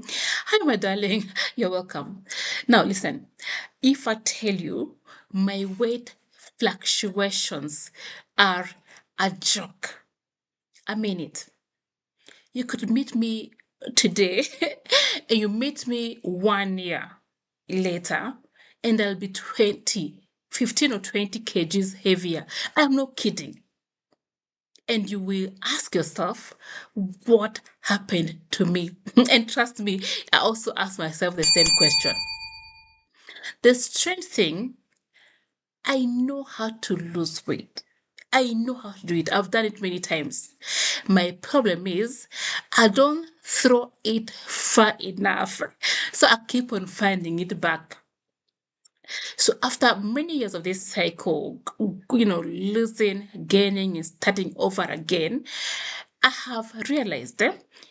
Hi, my darling. You're welcome. Now, listen, if I tell you my weight fluctuations are a joke, I mean it. You could meet me today and you meet me 1 year later, and I'll be 15 or 20 kgs heavier. I'm not kidding. And you will ask yourself, what happened to me? And trust me, I also ask myself the same question. The strange thing, I know how to lose weight. I know how to do it. I've done it many times. My problem is I don't throw it far enough. So I keep on finding it back. So after many years of this cycle, losing, gaining, and starting over again, I have realized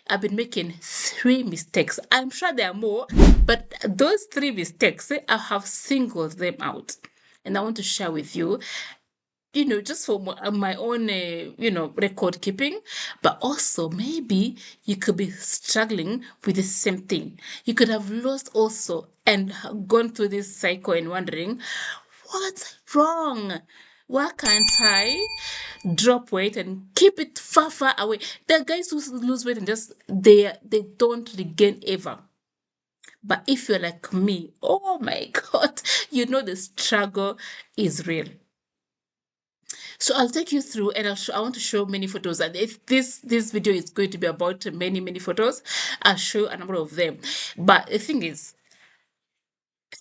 I've been making three mistakes. I'm sure there are more, but those three mistakes, I have singled them out. And I want to share with you, just for my own, record keeping, but also maybe you could be struggling with the same thing. You could have lost also and gone through this cycle and wondering, what's wrong? Why can't I drop weight and keep it far, far away? There are guys who lose weight and just they don't regain ever. But if you're like me, oh my God, the struggle is real. So I'll take you through, and I want to show many photos. And if this video is going to be about many photos, I'll show a number of them. But the thing is,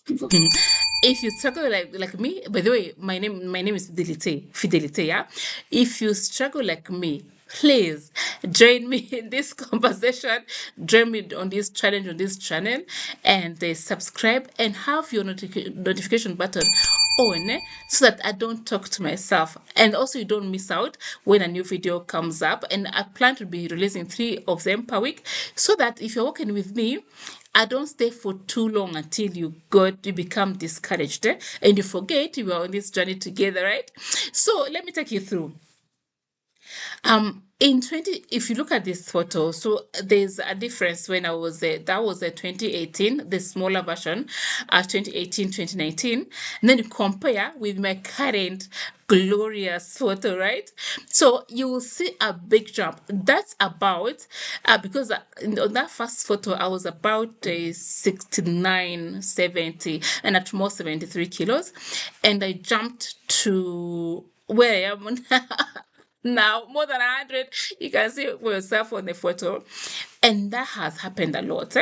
if you struggle like me, by the way, my name is Fidelite, yeah. If you struggle like me, please join me in this conversation. Join me on this challenge on this channel, and subscribe and have your notification button on, so that I don't talk to myself, and also you don't miss out when a new video comes up. And I plan to be releasing 3 of them per week, so that if you're working with me, I don't stay for too long until you become discouraged, and you forget we are on this journey together, right? So let me take you through. In 20, if you look at this photo, so there's a difference when I was there. That was 2018, the smaller version, 2018, 2019. And then you compare with my current glorious photo, right? So you will see a big jump. That's about, because on that first photo, I was about 69, 70, and at most 73 kilos. And I jumped to where I am now, more than 100. You can see for yourself on the photo. And that has happened a lot.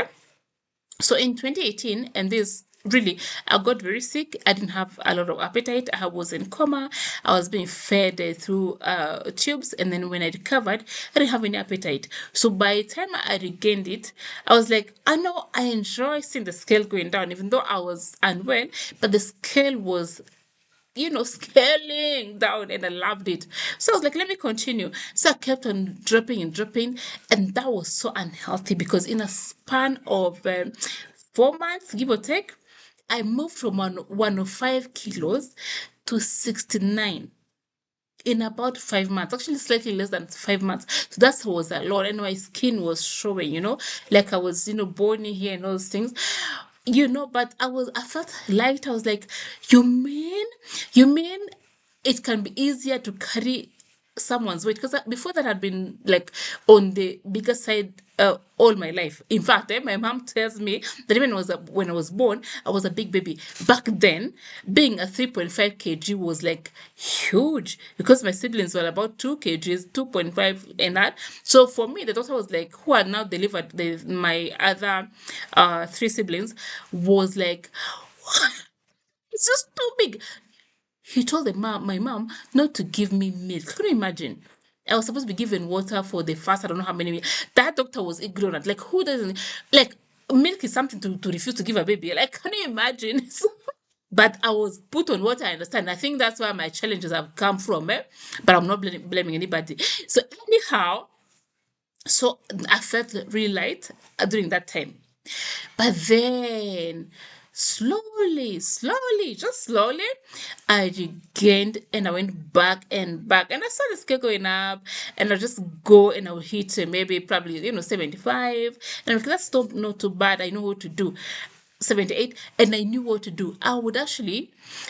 So in 2018, and this really, I got very sick. I didn't have a lot of appetite. I was in coma. I was being fed through tubes. And then when I recovered, I didn't have any appetite. So by the time I regained it, I was like, I know I enjoy seeing the scale going down, even though I was unwell, but the scale was scaling down, and I loved it. So I was like, let me continue. So I kept on dropping and dropping, and that was so unhealthy because in a span of 4 months, give or take, I moved from 105 kilos to 69 in about 5 months, actually slightly less than 5 months. So that was a lot, and my skin was showing, like I was, bony here and all those things. But I felt light. I was like, you mean it can be easier to carry someone's weight? Because before that, I'd been like on the bigger side all my life. In fact, my mom tells me that even when I was born, I was a big baby. Back then, being a 3.5 kg was like huge, because my siblings were about 2 kgs, 2.5, and that. So for me, the daughter was like, who had now delivered my other 3 siblings, was like, it's just too big. He told my mom not to give me milk. Can you imagine? I was supposed to be given water for the first, I don't know how many weeks. That doctor was ignorant. Like, who doesn't, like, milk is something to refuse to give a baby. Like, can you imagine? But I was put on what I understand. I think that's where my challenges have come from. But I'm not blaming anybody. So, anyhow, so I felt really light during that time. But then Slowly, just slowly, I regained and I went back and back. And I saw the scale going up, and I just go and I would hit maybe probably 75. And I'm like, that's not too bad. I know what to do. 78, and I knew what to do. I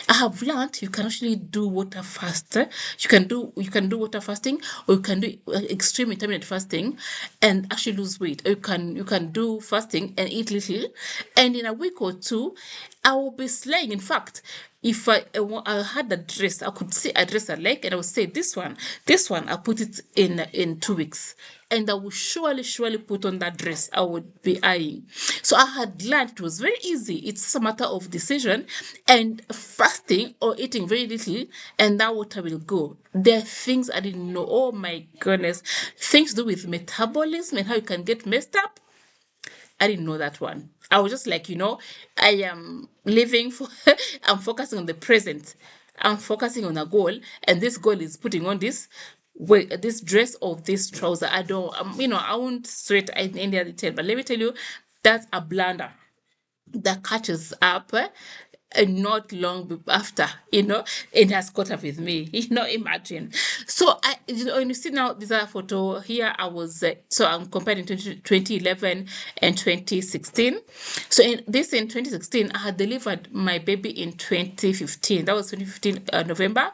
have learned you can actually do water faster. You can do water fasting, or you can do extreme intermittent fasting and actually lose weight. Or you can do fasting and eat little, and in a week or two I will be slaying. In fact, if I had a dress, I could see a dress I like, and I would say this one, I'll put it in 2 weeks, and I will surely put on that dress I would be eyeing. So I had learned it was very easy. It's just a matter of decision and fasting or eating very little, and that water will go. There are things I didn't know. Oh my goodness, things to do with metabolism and how you can get messed up. I didn't know that one. I was just like, I am living for, I'm focusing on the present. I'm focusing on a goal, and this goal is putting on this dress or this trouser. I don't, I won't straight in any other detail, but let me tell you, that's a blunder that catches up, and not long after, it has caught up with me. Imagine. So when you see now this other photo here, so I'm comparing 2011 and 2016. So in 2016, I had delivered my baby in 2015. That was 2015 November.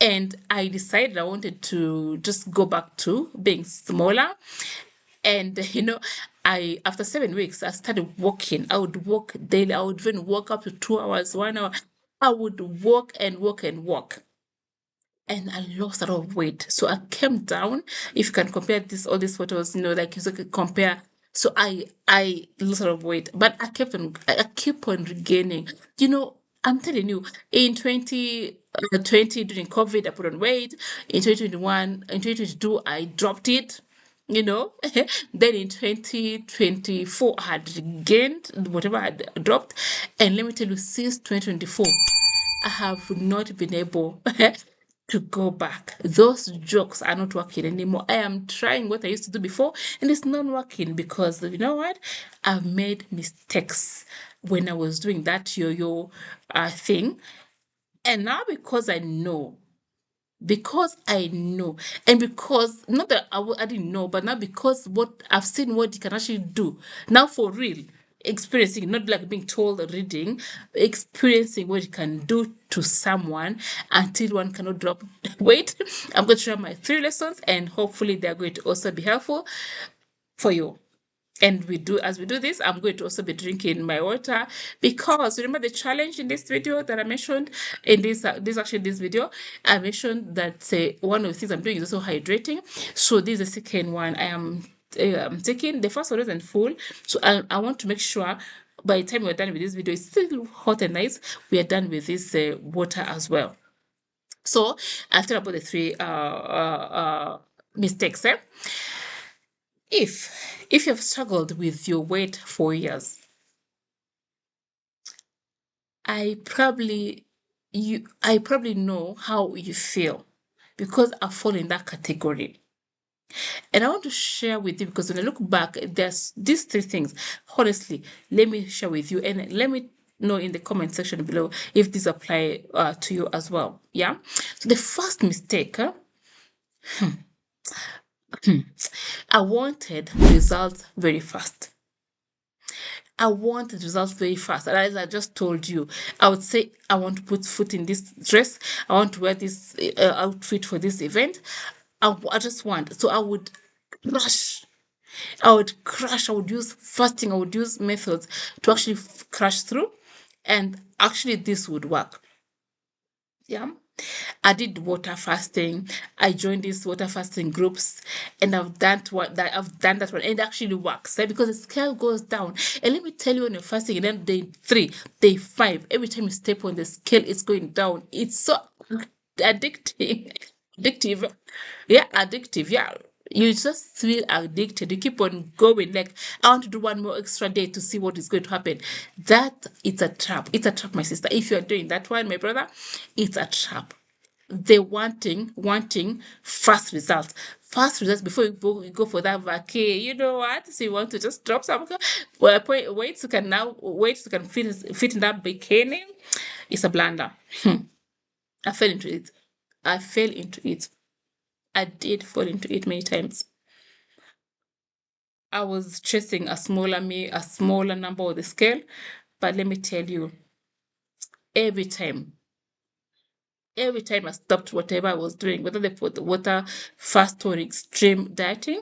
And I decided I wanted to just go back to being smaller. And I after 7 weeks I started walking. I would walk daily. I would even walk up to 2 hours, 1 hour. I would walk and walk and walk, and I lost a lot of weight. So I came down. If you can compare all these photos, like you can compare. So I lost a lot of weight, but I keep on regaining. I'm telling you, in 2020 during COVID, I put on weight. In 2021, in 2022, I dropped it. Then in 2024, I had regained whatever I had dropped, and let me tell you, since 2024. I have not been able to go back. Those jokes are not working anymore. I am trying what I used to do before, and it's not working because you know what? I've made mistakes when I was doing that yo-yo thing. And now because I know, and because not that I didn't know, but now because what I've seen what you can actually do now for real, experiencing, not like being told or reading, experiencing what you can do to someone until one cannot drop weight. I'm going to share my 3 lessons, and hopefully they're going to also be helpful for you. And as we do this, I'm going to also be drinking my water, because remember the challenge in this video that I mentioned in this video. I mentioned that one of the things I'm doing is also hydrating. So this is the second one I'm taking. The first one isn't full, so I want to make sure by the time we're done with this video, it's still hot and nice. We are done with this water as well. So after about the three mistakes, if you've struggled with your weight for years, I probably know how you feel, because I fall in that category. And I want to share with you, because when I look back, there's these 3 things. Honestly, let me share with you, and let me know in the comment section below if these apply to you as well. Yeah. So the first mistake, I wanted results very fast. I want results very fast. And as I just told you, I would say, I want to put foot in this dress. I want to wear this outfit for this event. I just want. So I would crush. I would use fasting. I would use methods to actually crash through. And actually, this would work. Yeah. I did water fasting. I joined these water fasting groups, and I've done that one, and it actually works, right? Because the scale goes down. And let me tell you, when you're fasting, and then day 3, day 5, every time you step on the scale, it's going down. It's so addicting, addictive, yeah, addictive, yeah. You just feel addicted. You keep on going. Like, I want to do one more extra day to see what is going to happen. That it's a trap. It's a trap, my sister. If you're doing that one, my brother, it's a trap. They wanting fast results. fast results before you go for that vacay. You know what? So you want to just drop some well, weights you can now weights you can fit in that bikini. It's a blunder. I fell into it. I fell into it. I did fall into it many times. I was chasing a smaller number on the scale, but let me tell you, every time every time I stopped whatever I was doing, whether they put the water fast or extreme dieting,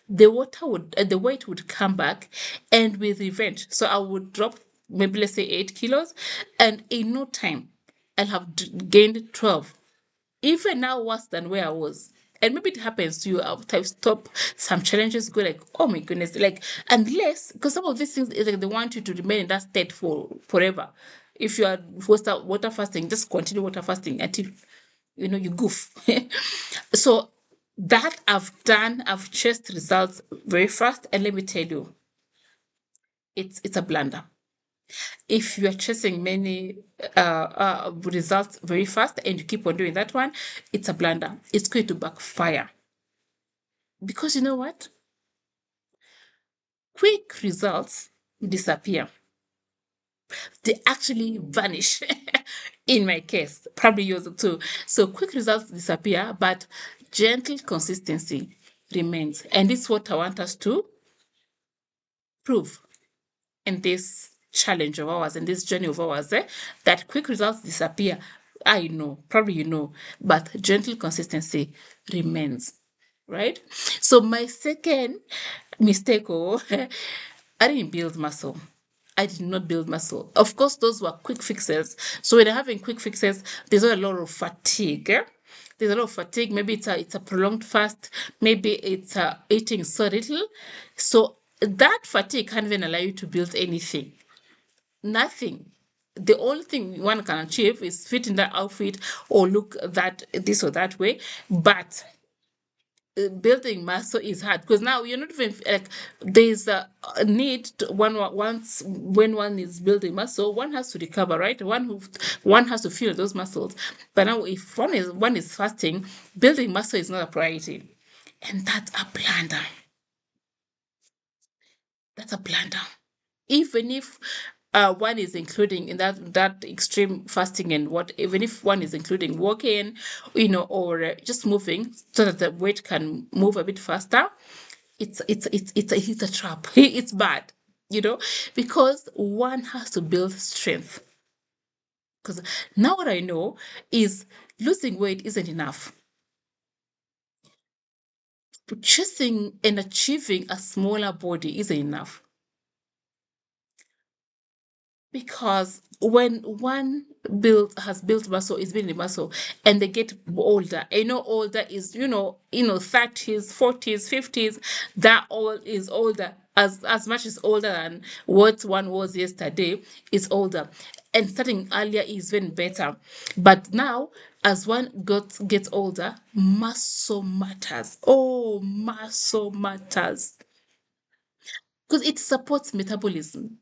the weight would come back and with revenge. So I would drop maybe let's say 8 kilos, and in no time I'll have gained 12, even now worse than where I was. And maybe it happens to you after you stop some challenges, go like, oh my goodness, like, unless, because some of these things is like they want you to remain in that state for forever. If you are water fasting, just continue water fasting until you goof. So that I've done, I've chased results very fast, and let me tell you, it's a blunder. If you are chasing many results very fast and you keep on doing that one, it's a blunder. It's going to backfire. Because you know what? Quick results disappear. They actually vanish. In my case, probably yours too. So quick results disappear, but gentle consistency remains. And it's what I want us to prove in this challenge of ours, in this journey of ours, that quick results disappear. I know, probably you know, but gentle consistency remains, right? So my second mistake, I didn't build muscle. I did not build muscle. Of course, those were quick fixes. So when you're having quick fixes, there's a lot of fatigue. There's a lot of fatigue. Maybe it's a prolonged fast. Maybe it's eating so little. So that fatigue can't even allow you to build anything. Nothing. The only thing one can achieve is fit in that outfit or look that this or that way. But building muscle is hard because now you're not even like there's a need to, once when one is building muscle, one has to recover, right? One has to feel those muscles. But now if one is fasting, building muscle is not a priority, and that's a blunder. That's a blunder. Even if one is including in that extreme fasting, and what even if one is including walking, or just moving so that the weight can move a bit faster, it's a trap. It's bad, because one has to build strength. Because now what I know is losing weight isn't enough. Chasing and achieving a smaller body isn't enough. Because when one has built muscle, is building muscle, and they get older, older is 30s, 40s, 50s. That all is older, as much as older than what one was yesterday. Is older, and starting earlier is even better. But now, as one gets older, muscle matters. Oh, muscle matters because it supports metabolism.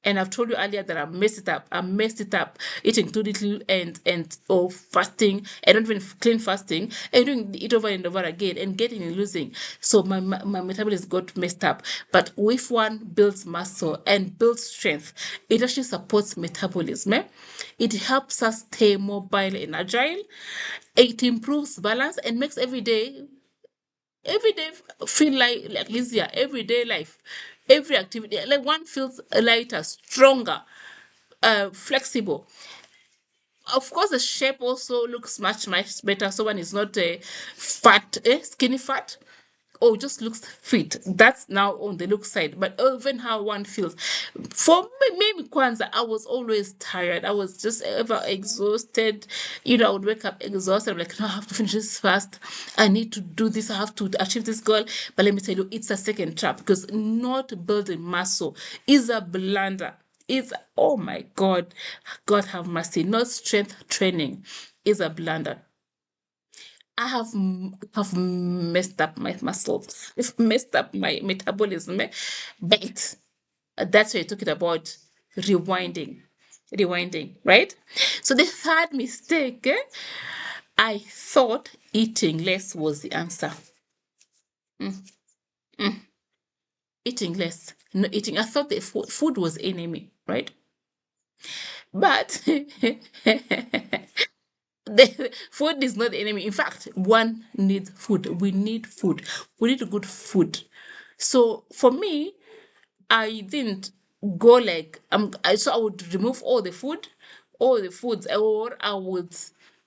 And I've told you earlier that I messed it up. I messed it up, eating too little and or fasting, and not even clean fasting, and doing it over and over again, and getting and losing. So my metabolism got messed up. But if one builds muscle and builds strength, it actually supports metabolism. It helps us stay mobile and agile. It improves balance and makes every day feel like easier. Everyday life, every activity, like one feels lighter, stronger, flexible. Of course, the shape also looks much better. So one is not fat, skinny fat, or just looks fit. That's now on the look side. But even how one feels. For me, maybe Kwanzaa, I was always tired. I was just ever exhausted. I would wake up exhausted. I'm like, no, I have to finish this fast. I need to do this. I have to achieve this goal. But let me tell you, it's a second trap, because not building muscle is a blunder. It's, oh my God, God have mercy. Not strength training is a blunder. I have messed up my muscles. I've messed up my metabolism. But that's why I talking about rewinding. Rewinding, right? So the third mistake, I thought eating less was the answer. mm, mm. Eating less, no eating. I thought the food was enemy, right? But the food is not the enemy. In fact, one needs food. We need food. We need good food. So for me, I didn't go like so I would remove all the foods, or I would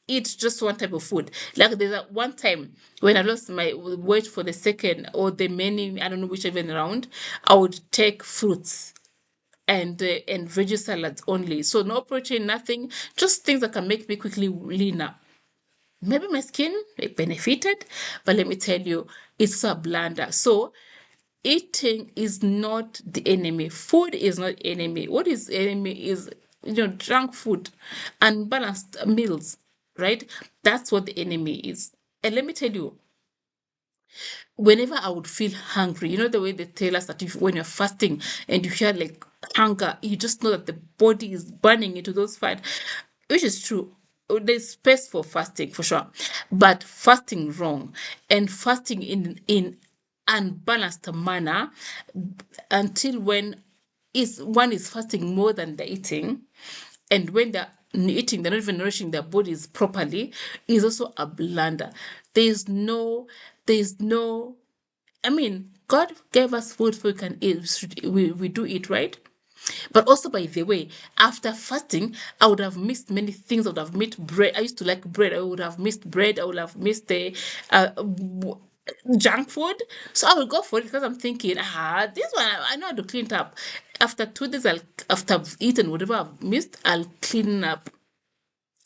eat just one type of food. Like there's one time when I lost my weight for the second or the many, I don't know whichever round, I would take fruits and veggie salads only. So no protein, nothing, just things that can make me quickly leaner. Maybe my skin it benefited, but let me tell you, it's a blunder. So eating is not the enemy. Food is not enemy. What is enemy is junk food, unbalanced meals, right? That's what the enemy is. And let me tell you, whenever I would feel hungry, the way they tell us that if when you're fasting and you feel like hunger, you just know that the body is burning into those fat, which is true. There's space for fasting for sure, but fasting wrong and fasting in unbalanced manner until when is one is fasting more than they're eating, and when they're eating they're not even nourishing their bodies properly, is also a blunder. There's no I mean, God gave us food so we can eat. We do eat, right? But also, by the way, after fasting, I would have missed many things. I would have missed bread. I used to like bread. I would have missed bread. I would have missed the junk food. So I will go for it because I'm thinking, this one, I know how to clean it up. After 2 days, after I've eaten whatever I've missed, I'll clean up.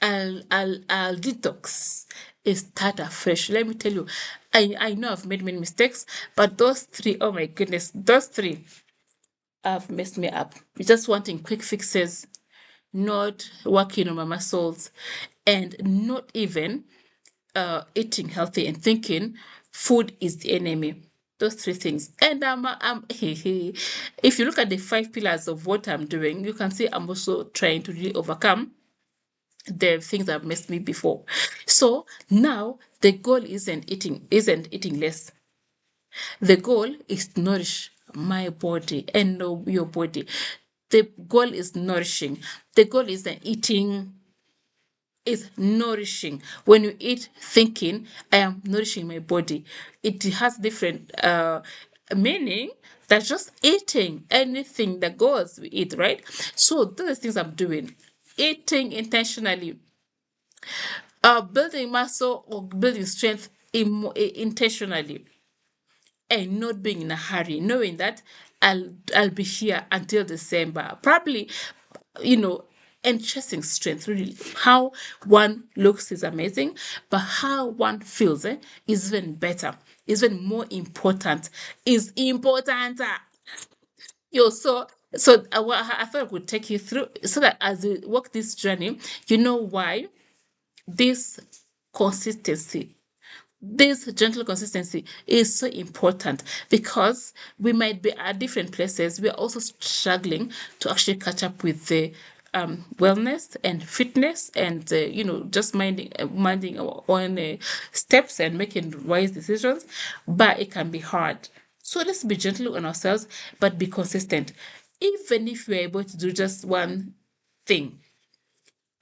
I'll detox and start afresh. Let me tell you, I know I've made many mistakes, but those three, oh my goodness, those three have messed me up. Just wanting quick fixes, not working on my muscles, and not even eating healthy and thinking food is the enemy. Those three things. And if you look at the 5 pillars of what I'm doing, you can see I'm also trying to really overcome the things that messed me before. So now the goal isn't eating less. The goal is to nourish my body and know your body. The goal is nourishing. The goal is that eating is nourishing. When you eat thinking, I am nourishing my body, it has different meaning. That's just eating anything that goes with it, right? So those are the things I'm doing. Eating intentionally, building muscle or building strength intentionally, and not being in a hurry, knowing that I'll be here until December, probably, you know, and chasing strength. Really, how one looks is amazing, but how one feels is even better, is even more important, is important. I thought I could take you through so that as you walk this journey, you know why this consistency, this gentle consistency is so important, because we might be at different places. We are also struggling to actually catch up with the wellness and fitness, and just minding our own steps and making wise decisions. But it can be hard. So let's be gentle on ourselves, but be consistent. Even if we're able to do just one thing,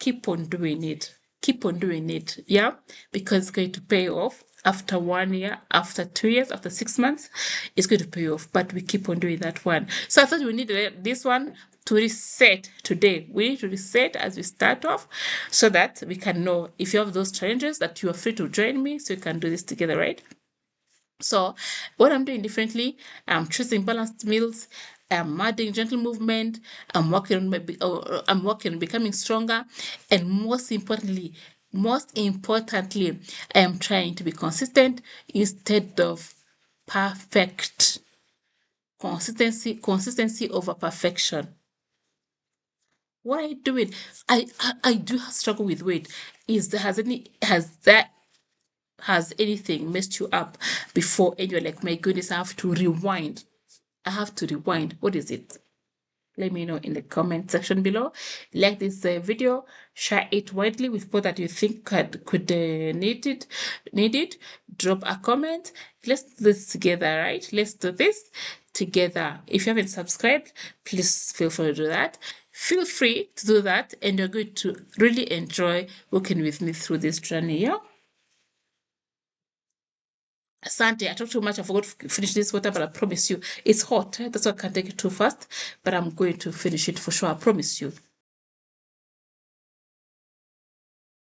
keep on doing it. Keep on doing it. Yeah. Because it's going to pay off after 1 year, after 2 years, after 6 months. It's going to pay off. But we keep on doing that one. So I thought we needed this one to reset today. We need to reset as we start off so that we can know if you have those challenges that you are free to join me so we can do this together, right? So, what I'm doing differently, I'm choosing balanced meals. I'm adding gentle movement. I'm working on becoming stronger, and most importantly, I am trying to be consistent instead of perfect. Consistency over perfection. What are you doing? I do struggle with weight. Has anything messed you up before and you're like, my goodness, I have to rewind? What is it? Let me know in the comment section below. Like this video, share it widely with people that you think could need it. Drop a comment. Let's do this together, right? Let's do this together. If you haven't subscribed, please feel free to do that. Feel free to do that, and you're going to really enjoy working with me through this journey. Yeah. Asante, I talked too much. I forgot to finish this water, but I promise you it's hot. That's why I can't take it too fast. But I'm going to finish it for sure. I promise you.